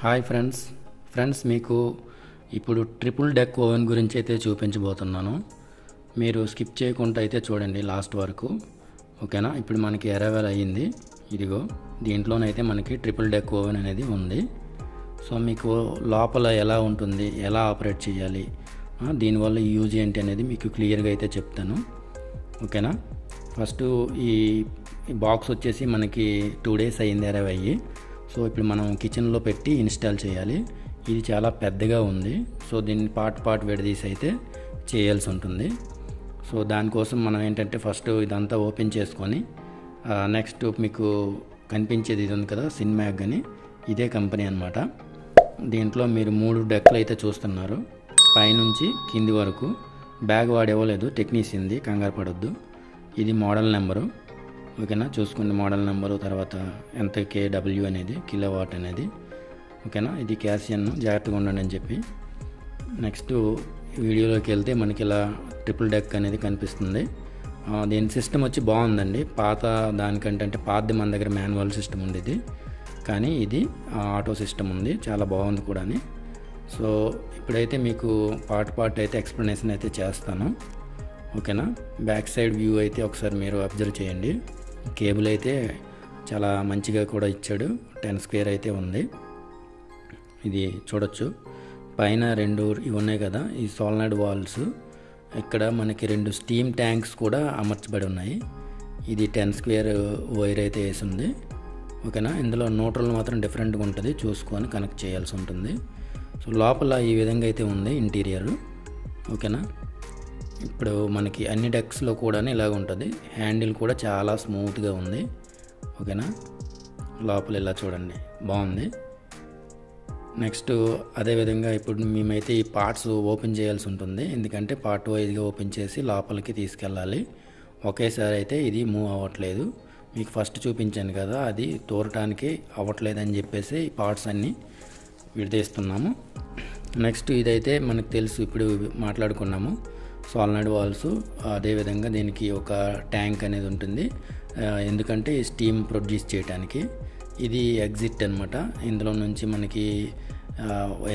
Hi friends మీకు ఇప్పుడు triple deck oven గురించి అయితే చూపించబోతున్నాను. మీరు స్కిప్ చేయకుండా అయితే చూడండి లాస్ట్ వరకు, ఓకేనా. ఇప్పుడు మనకి అరైవల్ అయ్యింది. ఇదిగో దీంట్లోనైతే మనకి ట్రిపుల్ డెక్ ఓవెన్ అనేది ఉంది. సో మీకు లోపల ఎలా ఉంటుంది, ఎలా ఆపరేట్ చేయాలి, దీనివల్ల యూజ్ ఏంటి అనేది మీకు క్లియర్గా అయితే చెప్తాను, ఓకేనా. ఫస్ట్ ఈ బాక్స్ వచ్చేసి మనకి 2 days అయ్యింది అరైవ్ అయ్యి. సో ఇప్పుడు మనం కిచెన్లో పెట్టి ఇన్స్టాల్ చేయాలి. ఇది చాలా పెద్దగా ఉంది. సో దీన్ని పార్ట్ విడదీసి అయితే చేయాల్సి ఉంటుంది. సో దానికోసం మనం ఏంటంటే ఫస్ట్ ఇదంతా ఓపెన్ చేసుకొని నెక్స్ట్ మీకు కనిపించేది ఇది ఉంది కదా, సిన్మ్యాగ్ అని, ఇదే కంపెనీ అనమాట. దీంట్లో మీరు 3 డెక్లు అయితే చూస్తున్నారు, పైనుంచి కింది వరకు. బ్యాగ్ వాడేవ్వలేదు, టెక్నీషియన్ది, కంగారు పడొద్దు. ఇది మోడల్ నెంబరు, ఓకేనా. చూసుకోండి మోడల్ నెంబరు, తర్వాత ఎంత KW అనేది, కిలోవాట్ అనేది, ఓకేనా. ఇది క్యాసియన్, జాగ్రత్తగా ఉండండి అని చెప్పి. నెక్స్ట్ వీడియోలోకి వెళ్తే మనకి ఇలా ట్రిపుల్ డెక్ అనేది కనిపిస్తుంది. దీని సిస్టమ్ వచ్చి బాగుందండి. పాత దానికంటే అంటే పాతది మన దగ్గర మాన్యువల్ సిస్టమ్ ఉండేది, కానీ ఇది ఆటో సిస్టమ్ ఉంది, చాలా బాగుంది కూడా. సో ఇప్పుడైతే మీకు పార్ట్ అయితే ఎక్స్ప్లెనేషన్ అయితే చేస్తాను, ఓకేనా. బ్యాక్ సైడ్ వ్యూ అయితే ఒకసారి మీరు అబ్జర్వ్ చేయండి. కేబుల్ అయితే చాలా మంచిగా కూడా ఇచ్చాడు, 10 square అయితే ఉంది. ఇది చూడొచ్చు. పైన 2 ఇవి ఉన్నాయి కదా, ఈ సోలనాయిడ్ వాల్స్. ఇక్కడ మనకి 2 స్టీమ్ ట్యాంక్స్ కూడా అమర్చబడి ఉన్నాయి. ఇది 10 square వైర్ అయితే వేసి ఉంది, ఓకేనా. ఇందులో న్యూట్రల్ మాత్రం డిఫరెంట్గా ఉంటుంది, చూసుకొని కనెక్ట్ చేయాల్సి ఉంటుంది. సో లోపల ఈ విధంగా అయితే ఉంది ఇంటీరియర్, ఓకేనా. ఇప్పుడు మనకి అన్ని డెక్స్లో కూడా ఇలాగ ఉంటుంది. హ్యాండిల్ కూడా చాలా స్మూత్గా ఉంది, ఓకేనా. లోపల ఇలా చూడండి, బాగుంది. నెక్స్ట్ అదేవిధంగా ఇప్పుడు మేమైతే ఈ పార్ట్స్ ఓపెన్ చేయాల్సి ఉంటుంది, ఎందుకంటే పార్ట్ వైజ్గా ఓపెన్ చేసి లోపలికి తీసుకెళ్ళాలి. ఒకేసారి అయితే ఇది మూవ్ అవ్వట్లేదు. మీకు ఫస్ట్ చూపించాను కదా, అది తోరటానికి అవ్వట్లేదని చెప్పేసి ఈ పార్ట్స్ అన్నీ విడదీస్తున్నాము. నెక్స్ట్ ఇదైతే మనకు తెలుసు, ఇప్పుడు మాట్లాడుకున్నాము, సోలనాయిడ్ వాల్స్. అదేవిధంగా దీనికి ఒక ట్యాంక్ అనేది ఉంటుంది, ఎందుకంటే స్టీమ్ ప్రొడ్యూస్ చేయడానికి. ఇది ఎగ్జిట్ అనమాట. ఇందులో నుంచి మనకి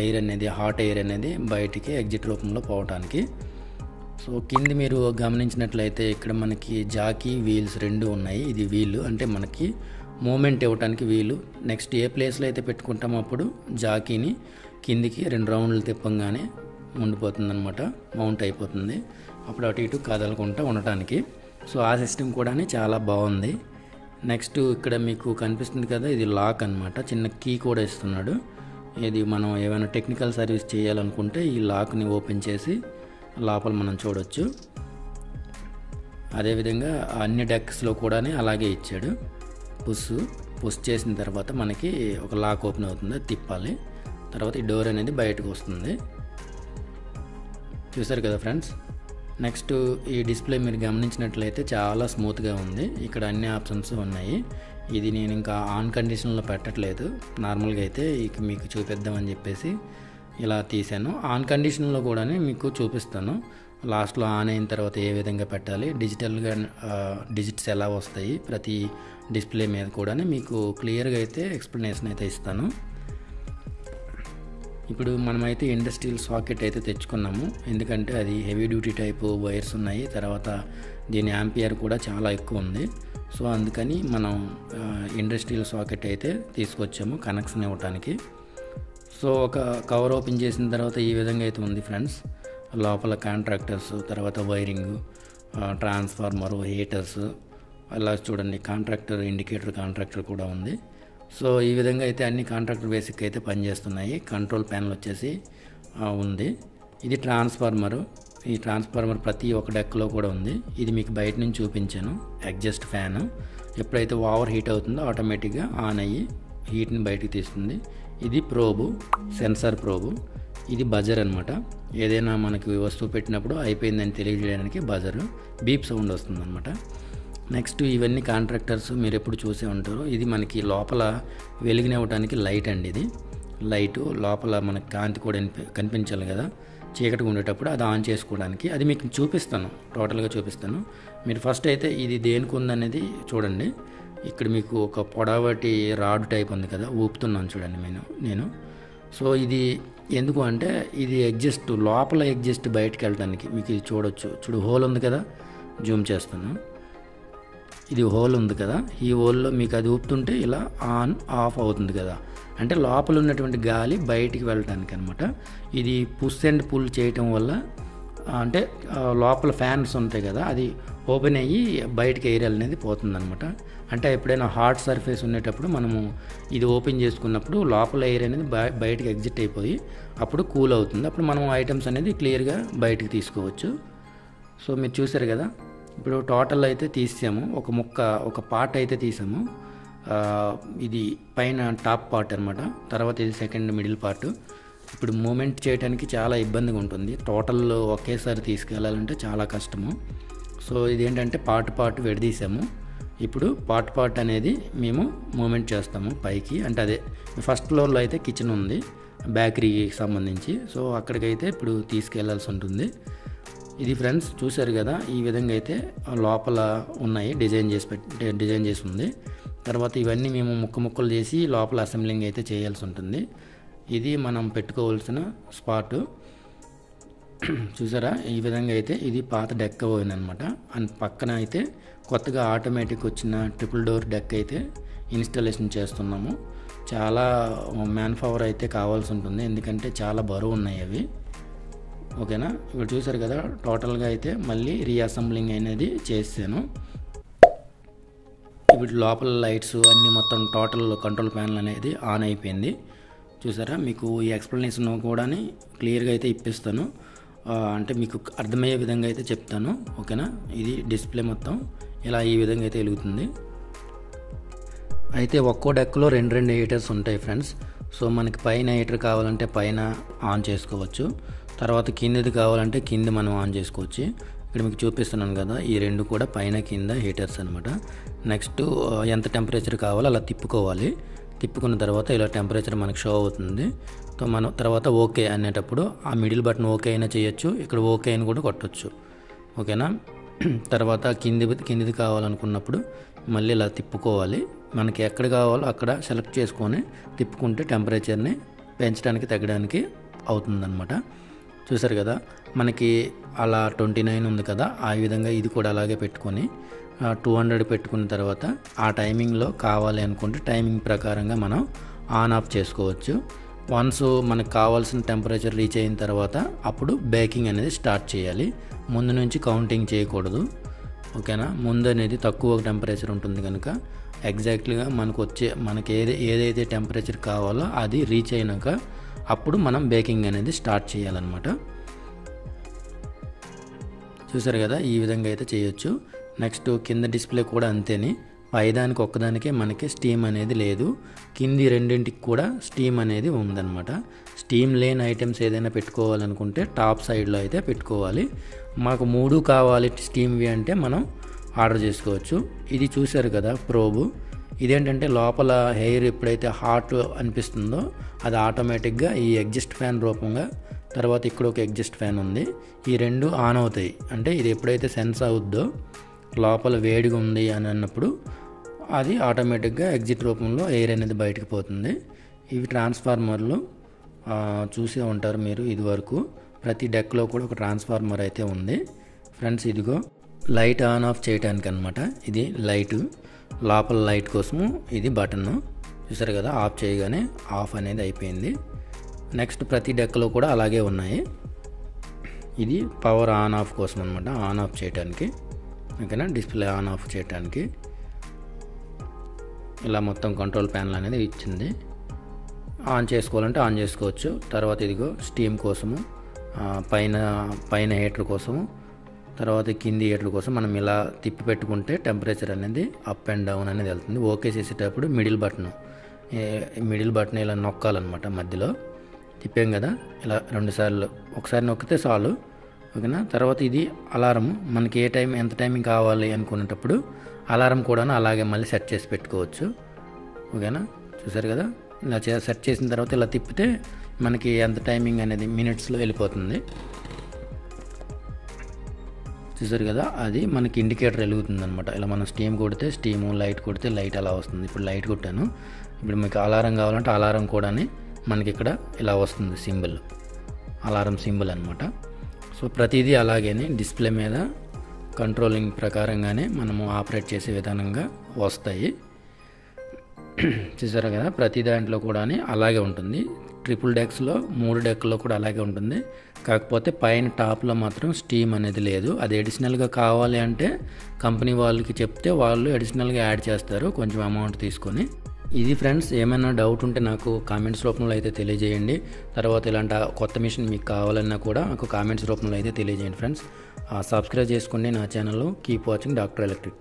ఎయిర్ అనేది, హాట్ ఎయిర్ అనేది బయటికి ఎగ్జిట్ రూపంలో పోవటానికి. సో కింది మీరు గమనించినట్లయితే ఇక్కడ మనకి జాకీ, వీల్స్ 2 ఉన్నాయి. ఇది వీలు అంటే మనకి మూమెంట్ ఇవ్వడానికి వీలు. నెక్స్ట్ ఏ ప్లేస్లో అయితే పెట్టుకుంటామో అప్పుడు జాకీని కిందికి 2 రౌండ్లు తిప్పంగానే ఉండిపోతుంది అనమాట, మౌంట్ అయిపోతుంది. అప్పుడు అటు ఇటు కదలకుండా ఉండటానికి. సో ఆ సిస్టమ్ కూడా చాలా బాగుంది. నెక్స్ట్ ఇక్కడ మీకు కనిపిస్తుంది కదా, ఇది లాక్ అనమాట. చిన్న కీ కూడా ఇస్తున్నాడు. ఇది మనం ఏమైనా టెక్నికల్ సర్వీస్ చేయాలనుకుంటే ఈ లాక్ని ఓపెన్ చేసి లోపల మనం చూడొచ్చు. అదేవిధంగా అన్ని డెక్స్లో కూడా అలాగే ఇచ్చాడు. పుష్ చేసిన తర్వాత మనకి ఒక లాక్ ఓపెన్ అవుతుంది, తిప్పాలి. తర్వాత ఈ డోర్ అనేది బయటకు వస్తుంది. చూసారు కదా ఫ్రెండ్స్. నెక్స్ట్ ఈ డిస్ప్లే మీరు గమనించినట్లయితే చాలా స్మూత్గా ఉంది. ఇక్కడ అన్ని ఆప్షన్స్ ఉన్నాయి. ఇది నేను ఇంకా ఆన్ కండిషన్లో పెట్టట్లేదు, నార్మల్గా అయితే ఇక మీకు చూపిద్దామని చెప్పేసి ఇలా తీసాను. ఆన్ కండిషన్లో కూడా మీకు చూపిస్తాను లాస్ట్లో. ఆన్ అయిన తర్వాత ఏ విధంగా పెట్టాలి, డిజిటల్గా డిజిట్స్ ఎలా వస్తాయి ప్రతి డిస్ప్లే మీద కూడా మీకు క్లియర్గా అయితే ఎక్స్ప్లెనేషన్ అయితే ఇస్తాను. ఇప్పుడు మనమైతే ఇండస్ట్రియల్ సాకెట్ అయితే తెచ్చుకున్నాము, ఎందుకంటే అది హెవీ డ్యూటీ టైపు వైర్స్ ఉన్నాయి. తర్వాత దీని యాంపియర్ కూడా చాలా ఎక్కువ ఉంది. సో అందుకని మనం ఇండస్ట్రియల్ సాకెట్ అయితే తీసుకొచ్చాము కనెక్షన్ ఇవ్వడానికి. సో ఒక కవర్ ఓపెన్ చేసిన తర్వాత ఈ విధంగా అయితే ఉంది ఫ్రెండ్స్. లోపల కాంట్రాక్టర్స్, తర్వాత వైరింగ్, ట్రాన్స్ఫార్మరు, హీటర్స్, అలా చూడండి. కాంట్రాక్టర్ ఇండికేటర్ కాంట్రాక్టర్ కూడా ఉంది. సో ఈ విధంగా అయితే అన్ని కాంట్రాక్టర్ బేసిక్ అయితే పనిచేస్తున్నాయి. కంట్రోల్ ప్యానల్ వచ్చేసి ఉంది. ఇది ట్రాన్స్ఫార్మరు. ఈ ట్రాన్స్ఫార్మర్ ప్రతి ఒక్క డెక్లో కూడా ఉంది. ఇది మీకు బయట నుంచి చూపించాను. ఎగ్జాస్ట్ ఫ్యాను ఎప్పుడైతే ఓవర్ హీట్ అవుతుందో ఆటోమేటిక్గా ఆన్ అయ్యి హీట్ని బయటకు తీస్తుంది. ఇది ప్రోబు, సెన్సార్ ప్రోబు. ఇది బజర్ అనమాట. ఏదైనా మనకి వస్తువు పెట్టినప్పుడు అయిపోయిందని తెలియజేయడానికి బజరు, బీప్ సౌండ్ వస్తుంది అనమాట. నెక్స్ట్ ఇవన్నీ కాంట్రాక్టర్స్ మీరు ఎప్పుడు చూసే ఉంటారు. ఇది మనకి లోపల వెలుగునివ్వడానికి లైట్ అండి. ఇది లైటు లోపల మనకి కాంతి కూడా కనిపించాలి కదా, చీకటిగా ఉండేటప్పుడు అది ఆన్ చేసుకోవడానికి. అది మీకు చూపిస్తాను, టోటల్గా చూపిస్తాను. మీరు ఫస్ట్ అయితే ఇది దేనికి ఉందనేది చూడండి. ఇక్కడ మీకు ఒక పొడవాటి రాడ్ టైప్ ఉంది కదా, ఊపుతున్నాను చూడండి నేను. సో ఇది ఎందుకు అంటే ఇది ఎగ్జిస్ట్ లోపల ఎగ్జిస్ట్ బయటకు వెళ్ళడానికి మీకు ఇది చూడు హోల్ ఉంది కదా, జూమ్ చేస్తాను. ఇది హోల్ ఉంది కదా, ఈ హోల్లో మీకు అది ఊపుతుంటే ఇలా ఆన్ ఆఫ్ అవుతుంది కదా, అంటే లోపల ఉన్నటువంటి గాలి బయటికి వెళ్ళడానికి అనమాట. ఇది పుష్ అండ్ పుల్ చేయటం వల్ల అంటే లోపల ఫ్యాన్స్ ఉంటాయి కదా, అది ఓపెన్ అయ్యి బయటికి ఎయిర్ అనేది పోతుందన్నమాట. అంటే ఎప్పుడైనా హాట్ సర్ఫేస్ ఉండేటప్పుడు మనము ఇది ఓపెన్ చేసుకున్నప్పుడు లోపల ఎయిర్ అనేది బయటికి ఎగ్జిట్ అయిపోయి అప్పుడు కూల్ అవుతుంది. అప్పుడు మనం ఐటమ్స్ అనేది క్లియర్గా బయటికి తీసుకోవచ్చు. సో మీరు చూసారు కదా, ఇప్పుడు టోటల్ అయితే తీసాము, ఒక పార్ట్ అయితే తీసాము. ఇది పైన టాప్ పార్ట్ అనమాట. తర్వాత ఇది సెకండ్ మిడిల్ పార్ట్. ఇప్పుడు మూమెంట్ చేయడానికి చాలా ఇబ్బందిగా ఉంటుంది. టోటల్ ఒకేసారి తీసుకెళ్ళాలంటే చాలా కష్టము. సో ఇదేంటంటే పార్ట్ విడదీసాము. ఇప్పుడు పార్ట్ అనేది మేము మూమెంట్ చేస్తాము పైకి. అంటే అదే ఫస్ట్ ఫ్లోర్లో అయితే కిచెన్ ఉంది బేకరీకి సంబంధించి. సో అక్కడికైతే ఇప్పుడు తీసుకెళ్లాల్సి ఉంటుంది. ఇది ఫ్రెండ్స్ చూశారు కదా, ఈ విధంగా అయితే లోపల ఉన్నాయి డిజైన్ చేసి ఉంది. తర్వాత ఇవన్నీ మేము ముక్కలు చేసి లోపల అసెంబ్లింగ్ అయితే చేయాల్సి ఉంటుంది. ఇది మనం పెట్టుకోవాల్సిన స్పాట్. చూసారా, ఈ విధంగా అయితే ఇది పాత డెక్ పోయిందనమాట. అండ్ పక్కన అయితే కొత్తగా ఆటోమేటిక్ వచ్చిన ట్రిపుల్ డోర్ డెక్ అయితే ఇన్స్టాలేషన్ చేస్తున్నాము. చాలా మ్యాన్ పవర్ అయితే కావాల్సి ఉంటుంది, ఎందుకంటే చాలా బరువు ఉన్నాయి అవి. ఓకేనా, ఇప్పుడు చూసారు కదా, టోటల్గా అయితే మళ్ళీ రీఅసెంబ్లింగ్ అనేది చేసాను. ఇప్పుడు లోపల లైట్స్ అన్నీ మొత్తం టోటల్ కంట్రోల్ ప్యానల్ అనేది ఆన్ అయిపోయింది. చూసారా, మీకు ఈ ఎక్స్ప్లెనేషన్ కూడా క్లియర్గా అయితే ఇప్పిస్తాను. అంటే మీకు అర్థమయ్యే విధంగా అయితే చెప్తాను. ఓకేనా, ఇది డిస్ప్లే మొత్తం ఇలా ఈ విధంగా అయితే వెలుగుతుంది. అయితే ఒక్కో డెక్లో రెండు హీటర్స్ ఉంటాయి ఫ్రెండ్స్. సో మనకి పైన హీటర్ కావాలంటే పైన ఆన్ చేసుకోవచ్చు, తర్వాత కిందది కావాలంటే కింద మనం ఆన్ చేసుకోవచ్చు. ఇక్కడ మీకు చూపిస్తున్నాను కదా, ఈ రెండు కూడా పైన కింద హీటర్స్ అనమాట. నెక్స్ట్ ఎంత టెంపరేచర్ కావాలో అలా తిప్పుకోవాలి. తిప్పుకున్న తర్వాత ఇలా టెంపరేచర్ మనకు షో అవుతుంది. సో మనం తర్వాత ఓకే అనేటప్పుడు ఆ మిడిల్ బటన్ ఓకే అయినా చేయొచ్చు, ఇక్కడ ఓకే అని కూడా కొట్టచ్చు. ఓకేనా, తర్వాత కిందిది కావాలనుకున్నప్పుడు మళ్ళీ ఇలా తిప్పుకోవాలి. మనకి ఎక్కడ కావాలో అక్కడ సెలెక్ట్ చేసుకొని తిప్పుకుంటే టెంపరేచర్ని పెంచడానికి తగ్గడానికి అవుతుందన్నమాట. చూసారు కదా, మనకి అలా 29 ఉంది కదా, ఆ విధంగా ఇది కూడా అలాగే పెట్టుకొని 200 పెట్టుకున్న తర్వాత ఆ టైమింగ్లో కావాలి అనుకుంటే టైమింగ్ ప్రకారంగా మనం ఆన్ ఆఫ్ చేసుకోవచ్చు. వన్స్ మనకు కావాల్సిన టెంపరేచర్ రీచ్ అయిన తర్వాత అప్పుడు బేకింగ్ అనేది స్టార్ట్ చేయాలి. ముందు నుంచి కౌంటింగ్ చేయకూడదు. ఓకేనా, ముందు అనేది తక్కువ టెంపరేచర్ ఉంటుంది కనుక ఎగ్జాక్ట్లీగా మనకి ఏదైతే టెంపరేచర్ కావాలో అది రీచ్ అయినాక అప్పుడు మనం బేకింగ్ అనేది స్టార్ట్ చేయాలన్నమాట. చూసారు కదా, ఈ విధంగా అయితే చేయొచ్చు. నెక్స్ట్ కింద డిస్ప్లే కూడా అంతేని, పైదానికి ఒక్కదానికే మనకి స్టీమ్ అనేది లేదు, కింది రెండింటికి కూడా స్టీమ్ అనేది ఉందన్నమాట. స్టీమ్ లేని ఐటమ్స్ ఏదైనా పెట్టుకోవాలనుకుంటే టాప్ సైడ్లో అయితే పెట్టుకోవాలి. మాకు 3 కావాలి స్టీమ్వి అంటే మనం ఆర్డర్ చేసుకోవచ్చు. ఇది చూసారు కదా ప్రోబు, ఇదేంటంటే లోపల హెయిర్ ఎప్పుడైతే హాట్ అనిపిస్తుందో అది ఆటోమేటిక్గా ఈ ఎగ్జిస్ట్ ఫ్యాన్ రూపంగా, తర్వాత ఇక్కడ ఒక ఎగ్జిస్ట్ ఫ్యాన్ ఉంది, ఈ రెండు ఆన్ అవుతాయి. అంటే ఇది ఎప్పుడైతే సెన్స్ అవుద్దో లోపల వేడిగా ఉంది అని అన్నప్పుడు అది ఆటోమేటిక్గా ఎగ్జిట్ రూపంలో ఎయిర్ అనేది బయటకు పోతుంది. ఇవి ట్రాన్స్ఫార్మర్లు చూసే ఉంటారు మీరు ఇదివరకు. ప్రతి డెక్లో కూడా ఒక ట్రాన్స్ఫార్మర్ అయితే ఉంది ఫ్రెండ్స్. ఇదిగో లైట్ ఆన్ ఆఫ్ చేయడానికి అనమాట. ఇది లైటు, లోపల లైట్ కోసము ఇది బటన్. చూసారు కదా, ఆఫ్ చేయగానే ఆఫ్ అనేది అయిపోయింది. నెక్స్ట్ ప్రతి డెక్లో కూడా అలాగే ఉన్నాయి. ఇది పవర్ ఆన్ ఆఫ్ కోసం అనమాట, ఆన్ ఆఫ్ చేయడానికి. ఓకేనా, డిస్ప్లే ఆన్ ఆఫ్ చేయడానికి ఇలా మొత్తం కంట్రోల్ ప్యానల్ అనేది ఇచ్చింది. ఆన్ చేసుకోవాలంటే ఆన్ చేసుకోవచ్చు. తర్వాత ఇదిగో స్టీమ్ కోసము, పైన హీటర్ కోసము, తర్వాత కింది హీటర్ కోసం మనం ఇలా తిప్పి పెట్టుకుంటే టెంపరేచర్ అనేది అప్ అండ్ డౌన్ అనేది వెళ్తుంది. ఓకే చేసేటప్పుడు మిడిల్ బటన్ ఇలా నొక్కాలన్నమాట. మధ్యలో తిప్పాం కదా, ఇలా 2 సార్లు, ఒకసారి నొక్కితే చాలు. ఓకేనా, తర్వాత ఇది అలారం, మనకి ఎంత టైమింగ్ కావాలి అనుకునేటప్పుడు అలారం కూడా అలాగే మళ్ళీ సెట్ చేసి పెట్టుకోవచ్చు. ఓకేనా, చూసారు కదా, ఇలా సెట్ చేసిన తర్వాత ఇలా తిప్పితే మనకి ఎంత టైమింగ్ అనేది మినిట్స్లో వెళ్ళిపోతుంది. చూసారు కదా, అది మనకి ఇండికేటర్ వెలుగుతుంది అనమాట. ఇలా మనం స్టీమ్ కొడితే స్టీము, లైట్ కొడితే లైట్ అలా వస్తుంది. ఇప్పుడు లైట్ కొట్టాను. ఇప్పుడు మీకు అలారం కావాలంటే అలారం కూడా మనకి ఇక్కడ ఇలా వస్తుంది సింబల్, అలారం సింబల్ అనమాట. సో ప్రతిదీ అలాగే డిస్ప్లే మీద కంట్రోలింగ్ ప్రకారంగానే మనము ఆపరేట్ చేసే విధానంగా వస్తాయి. చూసారు కదా, ప్రతి దాంట్లో కూడా అలాగే ఉంటుంది. ట్రిపుల్ డెక్స్లో 3 డెక్లో కూడా అలాగే ఉంటుంది. కాకపోతే పైన టాప్లో మాత్రం స్టీమ్ అనేది లేదు. అది అడిషనల్గా కావాలి అంటే కంపెనీ వాళ్ళకి చెప్తే వాళ్ళు అడిషనల్గా యాడ్ చేస్తారు కొంచెం అమౌంట్ తీసుకొని. ఇది ఫ్రెండ్స్, ఏమైనా డౌట్ ఉంటే నాకు కామెంట్స్ రూపంలో అయితే తెలియజేయండి. తర్వాత ఇలాంటి కొత్త మిషన్ మీకు కావాలన్నా కూడా నాకు కామెంట్స్ రూపంలో అయితే తెలియజేయండి ఫ్రెండ్స్. సబ్స్క్రైబ్ చేసుకోండి నా channel. Keep watching doctor electric.